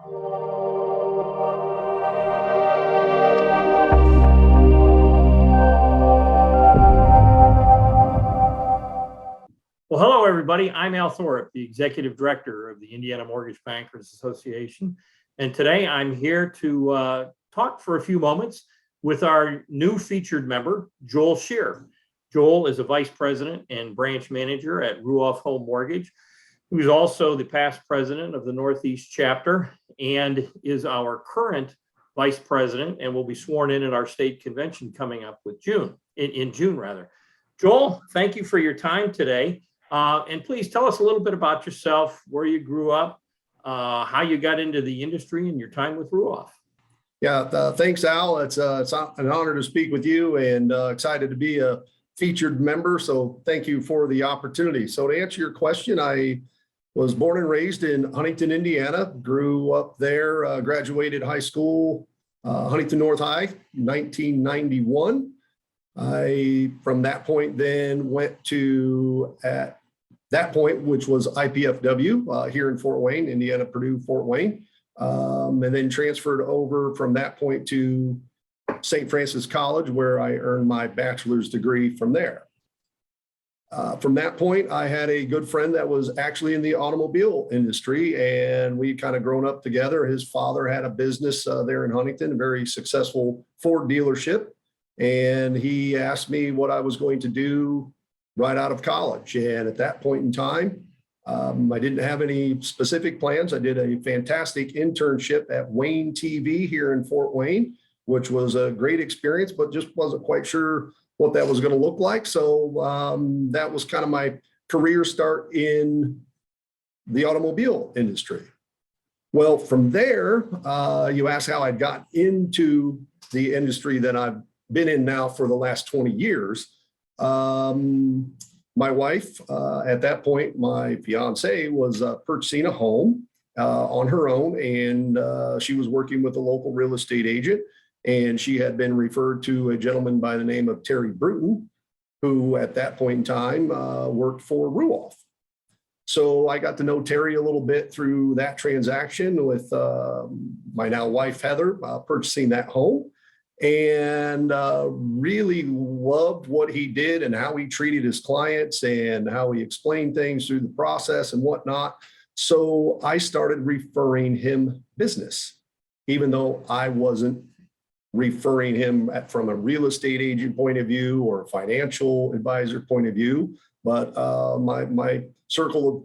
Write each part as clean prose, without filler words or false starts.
Well, hello, everybody. I'm Al Thorup, the Executive Director of the Indiana Mortgage Bankers Association. And today I'm here to talk for a few moments with our new featured member, Joel Scheer. Joel is a Vice President and Branch Manager at Ruoff Home Mortgage, who's also the past President of the Northeast Chapter and is our current Vice President and will be sworn in at our state convention coming up with in June. Joel, thank you for your time today. And please tell us a little bit about yourself, where you grew up, how you got into the industry and your time with Ruoff. Yeah, thanks, Al. It's an honor to speak with you and excited to be a featured member. So thank you for the opportunity. So to answer your question, I was born and raised in Huntington, Indiana, grew up there, graduated high school, Huntington North High, 1991. From that point, then went to, at that point, which was IPFW here in Fort Wayne, Indiana, Purdue, Fort Wayne, and then transferred over from that point to St. Francis College, where I earned my bachelor's degree from there. From that point, I had a good friend that was actually in the automobile industry, and we kind of grown up together. His father had a business there in Huntington, a very successful Ford dealership. And he asked me what I was going to do right out of college. And at that point in time, I didn't have any specific plans. I did a fantastic internship at Wayne TV here in Fort Wayne, which was a great experience, but just wasn't quite sure what that was going to look like. So that was kind of my career start in the automobile industry. Well, from there, you asked how I got into the industry that I've been in now for the last 20 years. My wife, at that point, my fiance, was purchasing a home on her own, and she was working with a local real estate agent, and she had been referred to a gentleman by the name of Terry Bruton, who at that point in time worked for Ruoff. So I got to know Terry a little bit through that transaction with my now wife, Heather, purchasing that home. And really loved what he did and how he treated his clients and how he explained things through the process and whatnot. So I started referring him business, even though I wasn't referring him from a real estate agent point of view or a financial advisor point of view. But my circle of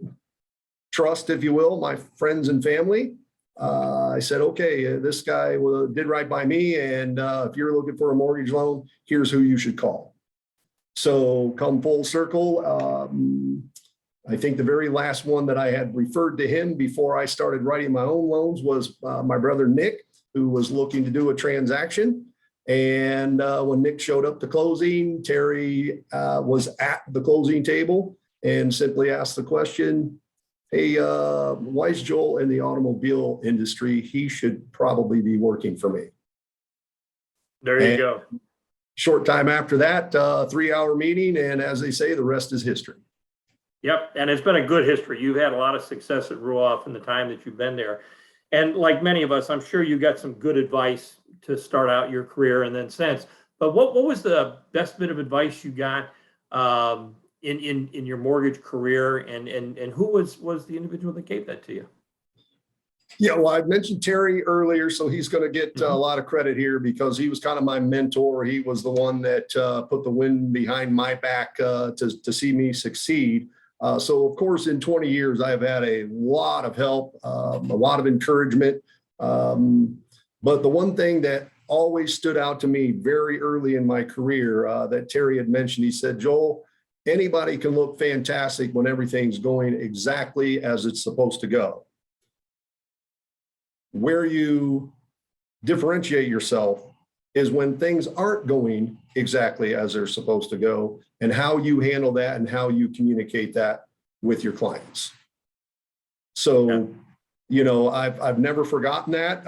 trust, if you will, my friends and family, I said, okay, this guy did right by me. And if you're looking for a mortgage loan, here's who you should call. So come full circle. I think the very last one that I had referred to him before I started writing my own loans was my brother, Nick, who was looking to do a transaction. And when Nick showed up to closing, Terry was at the closing table and simply asked the question, hey, why is Joel in the automobile industry? He should probably be working for me. There you go. Short time after that, 3-hour meeting. And as they say, the rest is history. Yep. And it's been a good history. You've had a lot of success at Ruoff in the time that you've been there. And like many of us, I'm sure you got some good advice to start out your career and then since. But what was the best bit of advice you got in your mortgage career, and who was the individual that gave that to you? Yeah, well, I mentioned Terry earlier, so he's going to get a lot of credit here because he was kind of my mentor. He was the one that put the wind behind my back to see me succeed. So, of course, in 20 years, I've had a lot of help, a lot of encouragement. But the one thing that always stood out to me very early in my career that Terry had mentioned, he said, Joel, anybody can look fantastic when everything's going exactly as it's supposed to go. Where you differentiate yourself is when things aren't going exactly as they're supposed to go, and how you handle that and how you communicate that with your clients. So, you know, I've never forgotten that.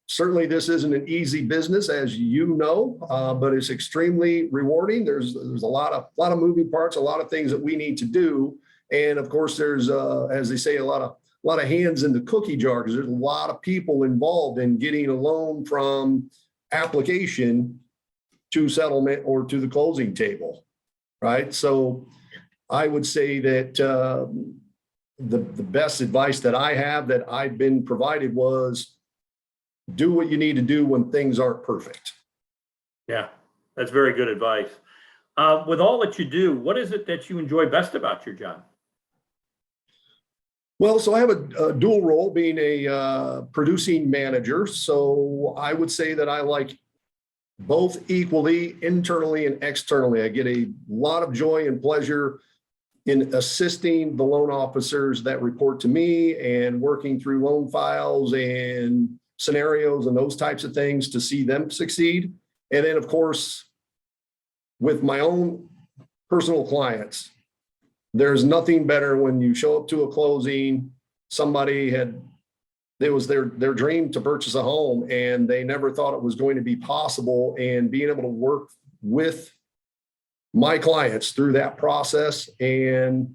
Certainly this isn't an easy business, as you know, but it's extremely rewarding. There's a lot of moving parts, a lot of things that we need to do. And of course, there's, as they say, a lot lot of hands in the cookie jar because there's a lot of people involved in getting a loan from application to settlement or to the closing table, right? So I would say that the best advice that I have that I've been provided was do what you need to do when things aren't perfect. Yeah, that's very good advice. With all that you do, what is it that you enjoy best about your job? Well, so I have a dual role being a producing manager. So I would say that I like both equally, internally and externally. I get a lot of joy and pleasure in assisting the loan officers that report to me and working through loan files and scenarios and those types of things to see them succeed. And then, of course, with my own personal clients, there's nothing better when you show up to a closing, it was their dream to purchase a home and they never thought it was going to be possible, and being able to work with my clients through that process, and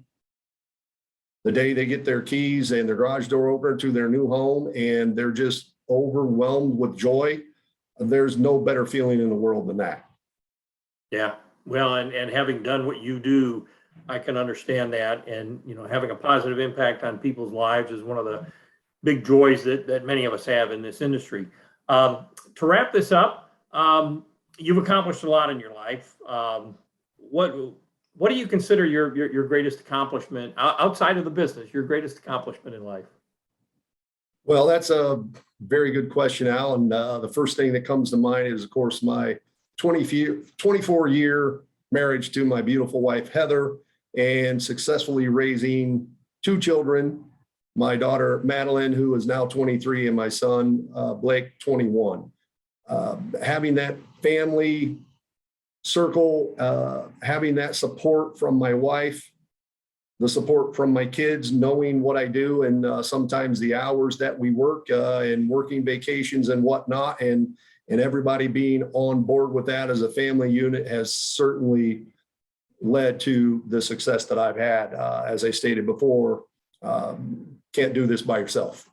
the day they get their keys and their garage door open to their new home and they're just overwhelmed with joy, there's no better feeling in the world than that. Yeah, well, and having done what you do, I can understand that. And, having a positive impact on people's lives is one of the big joys that many of us have in this industry. To wrap this up, you've accomplished a lot in your life. What do you consider your greatest accomplishment outside of the business, your greatest accomplishment in life? Well, that's a very good question, Al. And the first thing that comes to mind is, of course, my 24-year marriage to my beautiful wife, Heather, and successfully raising two children, my daughter, Madeline, who is now 23, and my son, Blake, 21. Having that family circle, having that support from my wife, the support from my kids, knowing what I do, and sometimes the hours that we work and working vacations and whatnot, and everybody being on board with that as a family unit has certainly led to the success that I've had. As I stated before, can't do this by yourself.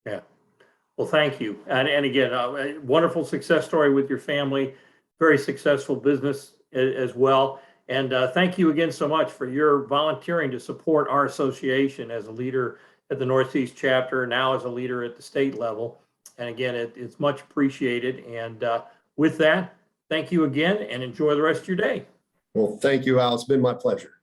Yeah. Well, thank you. And again, a wonderful success story with your family, very successful business as well. And thank you again so much for your volunteering to support our association as a leader at the Northeast chapter, now as a leader at the state level. And again, it's much appreciated. And with that, thank you again and enjoy the rest of your day. Well, thank you, Al. It's been my pleasure.